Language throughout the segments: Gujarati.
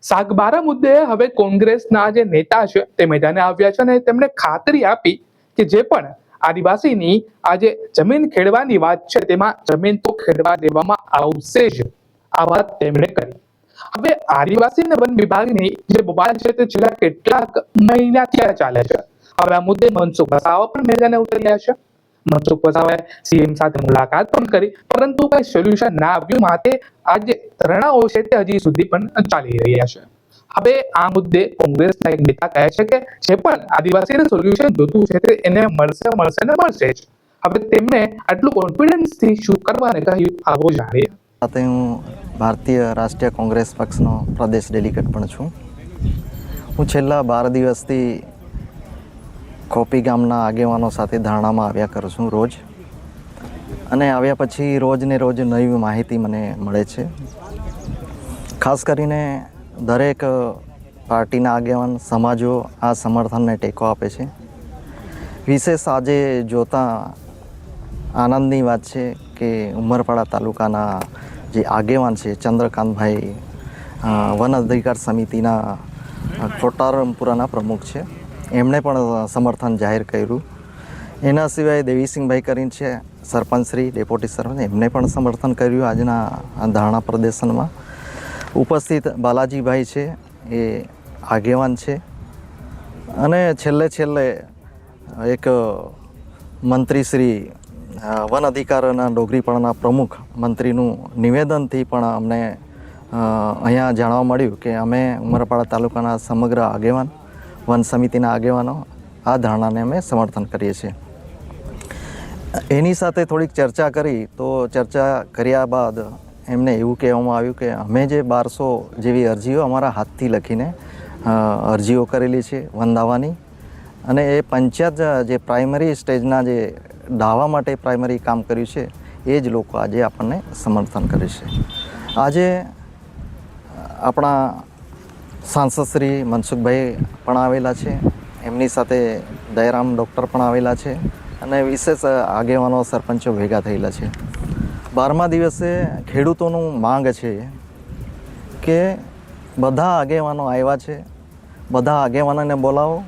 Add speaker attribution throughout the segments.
Speaker 1: સાગબારા મુદ્દે હવે કોંગ્રેસના જે નેતા છે તે મેદાને આવ્યા છે અને તેમણે ખાતરી આપી કે જે પણ આદિવાસીની આ જે જમીન ખેડવાની વાત છે તેમાં જમીન તો ખેડવા દેવામાં આવશે જ, આ વાત તેમણે કરી. હવે આદિવાસી અને વન વિભાગની જે બબાલ છે તે છેલ્લા કેટલાક મહિનાથી ચાલે છે. હવે આ મુદ્દે મનસુખ વસાવા પણ મેદાને ઉતર્યા છે. મનસુખ વસાવાએ સીએમ સાથે મુલાકાત પણ કરી, પરંતુ કઈ સોલ્યુશન ના આવ્યું. માટે આ જે ધરણાઓ છે તે હજી સુધી પણ ચાલી રહ્યા છે. હવે આ મુદ્દે કોંગ્રેસના એક નેતા કહે છે કે જે પણ આદિવાસીને સોલ્યુશન જોતું છે તે એને મળશે ને મળશે જ. હવે તેમને આટલું કોન્ફિડન્સથી શું કરવાને કહ્યું, આવો જાણીએ.
Speaker 2: સાથે હું ભારતીય રાષ્ટ્રીય કોંગ્રેસ પક્ષનો પ્રદેશ ડેલિગેટ પણ છું. હું છેલ્લા 12 દિવસથી ખોપી ગામના આગેવાનો સાથે ધરણામાં આવ્યા કરું છું રોજ, અને આવ્યા પછી રોજ ને રોજ નવી માહિતી મને મળે છે. ખાસ કરીને દરેક પાર્ટીના આગેવાન સમાજો આ સમર્થનને ટેકો આપે છે. વિશેષ આજે જોતા આનંદની વાત છે કે ઉમરપાડા તાલુકાના જે આગેવાન છે ચંદ્રકાંતભાઈ, વન અધિકાર સમિતિના કોટારમપુરાના પ્રમુખ છે, એમણે પણ સમર્થન જાહેર કર્યું. એના સિવાય દેવીસિંહભાઈ કરીને છે સરપંચશ્રી, ડેપ્યુટી સરપંચ, એમને પણ સમર્થન કર્યું આજના ધરણા પ્રદર્શનમાં. ઉપસ્થિત બાલાજીભાઈ છે એ આગેવાન છે. અને છેલ્લે એક મંત્રીશ્રી વન અધિકારના ડોગરીપણના પ્રમુખ મંત્રીનું નિવેદનથી પણ અમને અહીંયા જાણવા મળ્યું કે અમે ઉમરપાડા તાલુકાના સમગ્ર આગેવાન વન સમિતિના આગેવાનો આ ધરણાને અમે સમર્થન કરીએ છીએ. એની સાથે થોડીક ચર્ચા કરી, તો ચર્ચા કર્યા બાદ એમને એવું કહેવામાં આવ્યું કે અમે જે 1200 જેવી અરજીઓ અમારા હાથથી લખીને અરજીઓ કરેલી છે વન દાવાની, અને એ પંચાયત જે પ્રાઇમરી સ્ટેજના જે દાવા માટે પ્રાઇમરી કામ કર્યું છે એ જ લોકો આજે આપણને સમર્થન કરે છે. આજે આપણા સાંસદ શ્રી મનસુખભાઈ પણ આવેલા છે, એમની સાથે દયારામ ડૉક્ટર પણ આવેલા છે, અને વિશેષ આગેવાનો સરપંચો ભેગા થયેલા છે. 12મા દિવસે ખેડૂતોનું માંગ છે કે બધા આગેવાનો આવ્યા છે, બધા આગેવાનોને બોલાવો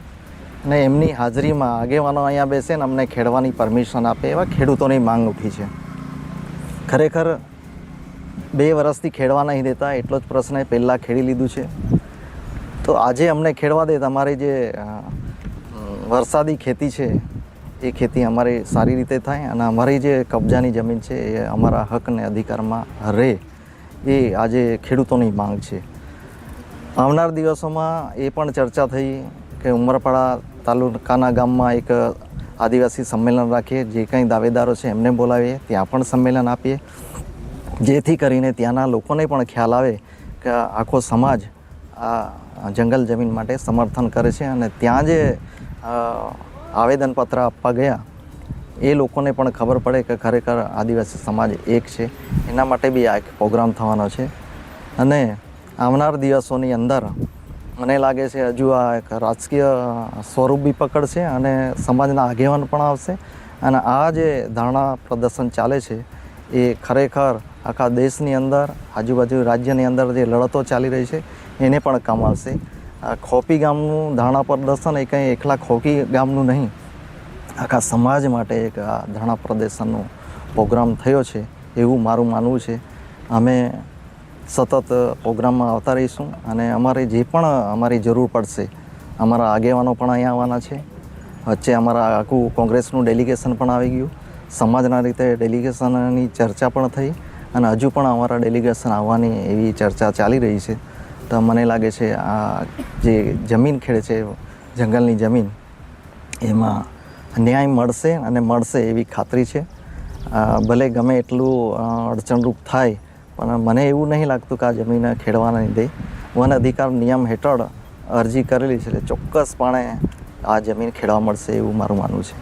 Speaker 2: અને એમની હાજરીમાં આગેવાનો અહીંયા બેસે ને અમને ખેડવાની પરમિશન આપે, એવા ખેડૂતોની માંગ ઉઠી છે. ખરેખર 2 વર્ષથી ખેડવા નહીં દેતા, એટલો જ પ્રશ્ન પહેલાં ખેડી લીધું છે. તો આજે અમને ખેડવા દે, તમારી જે વરસાદી ખેતી છે એ ખેતી અમારી સારી રીતે થાય અને અમારી જે કબજાની જમીન છે એ અમારા હક અને અધિકારમાં રહે, એ આજે ખેડૂતોની માંગ છે. આવનાર દિવસોમાં એ પણ ચર્ચા થઈ કે ઉમરપાડા તાલુકાના ગામમાં એક આદિવાસી સંમેલન રાખીએ, જે કંઈ દાવેદારો છે એમને બોલાવીએ, ત્યાં પણ સંમેલન આપીએ, જેથી કરીને ત્યાંના લોકોને પણ ખ્યાલ આવે કે આખો સમાજ આ જંગલ જમીન માટે સમર્થન કરે છે. અને ત્યાં જે આવેદનપત્ર આપવા ગયા એ લોકોને પણ ખબર પડે કે ખરેખર આદિવાસી સમાજ એક છે. એના માટે બી આ એક પ્રોગ્રામ થવાનો છે. અને આવનાર દિવસોની અંદર મને લાગે છે હજુ આ એક રાજકીય સ્વરૂપ બી પકડશે અને સમાજના આગેવાન પણ આવશે. અને આ જે ધરણા પ્રદર્શન ચાલે છે એ ખરેખર આખા દેશની અંદર, આજુબાજુ રાજ્યની અંદર જે લડતો ચાલી રહી છે એને પણ કામ આવશે. આ ખોપી ગામનું ધરણા પ્રદર્શન એ કંઈ એકલા ખોપી ગામનું નહીં, આખા સમાજ માટે એક આ ધરણા પ્રદર્શનનો પ્રોગ્રામ થયો છે એવું મારું માનવું છે. અમે સતત પ્રોગ્રામમાં આવતા રહીશું અને અમારે જે પણ અમારી જરૂર પડશે, અમારા આગેવાનો પણ અહીંયા આવવાના છે. વચ્ચે અમારા આખું કોંગ્રેસનું ડેલિગેશન પણ આવી ગયું, સમાજના રીતે ડેલિગેશનની ચર્ચા પણ થઈ અને હજુ પણ અમારા ડેલિગેશન આવવાની એવી ચર્ચા ચાલી રહી છે. તો મને લાગે છે આ જે જમીન ખેડે છે, જંગલની જમીન, એમાં ન્યાય મળશે અને મળશે એવી ખાતરી છે. ભલે ગમે એટલું અડચણરૂપ થાય, પણ મને એવું નહીં લાગતું કે આ જમીન ખેડવા નહીં દે. વન અધિકાર નિયમ હેઠળ અરજી કરેલી છે એટલે ચોક્કસપણે આ જમીન ખેડવા મળશે એવું મારું માનવું છે.